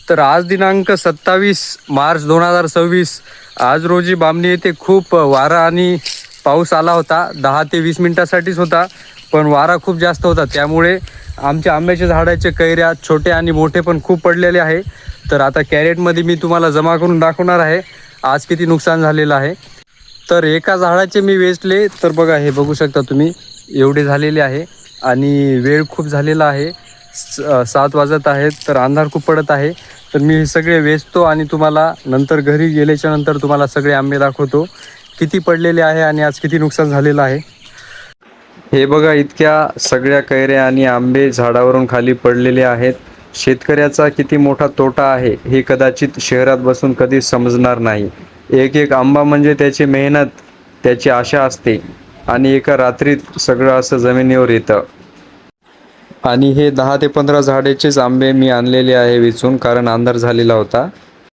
तर आज दिनांक 27 मार्च 2026 आज रोजी बामणी येथे खूप वारा आणि पाऊस आला होता. 10 ते 20 मिनिटासाठीच होता, पण वारा खूप जास्त होता. त्यामुळे आमच्या आंब्याच्या झाडाचे कैऱ्या छोटे आणि मोठे पण खूप पडलेले आहे. तर आता कॅरेटमध्ये मी तुम्हाला जमा करून दाखवणार आहे आज किती नुकसान झालेलं आहे. तर एका झाडाचे मी वेचले तर बघा, हे बघू शकता तुम्ही, एवढे झालेले आहे. आणि वेळ खूप झालेला आहे, 7 वाजत आहेत, तर अंधार खूप पडत आहे. तर मी हे सगळे वेचतो आणि तुम्हाला नंतर घरी गेल्याच्या नंतर तुम्हाला सगळे आंबे दाखवतो किती पडलेले आहे आणि आज किती नुकसान झालेलं आहे. हे बघा, इतक्या सगळ्या कैऱ्या आणि आंबे झाडावरून खाली पडलेले आहेत. शेतकऱ्याचा किती मोठा तोटा आहे हे कदाचित शहरात बसून कधीच समजणार नाही. एक एक आंबा म्हणजे त्याची मेहनत, त्याची आशा असते आणि एका रात्रीत सगळं असं जमिनीवर येतं. आणि हे 10 ते 15 झाडेचेच आंबे मी आणलेले आहे विचून, कारण अंधार झालेला होता.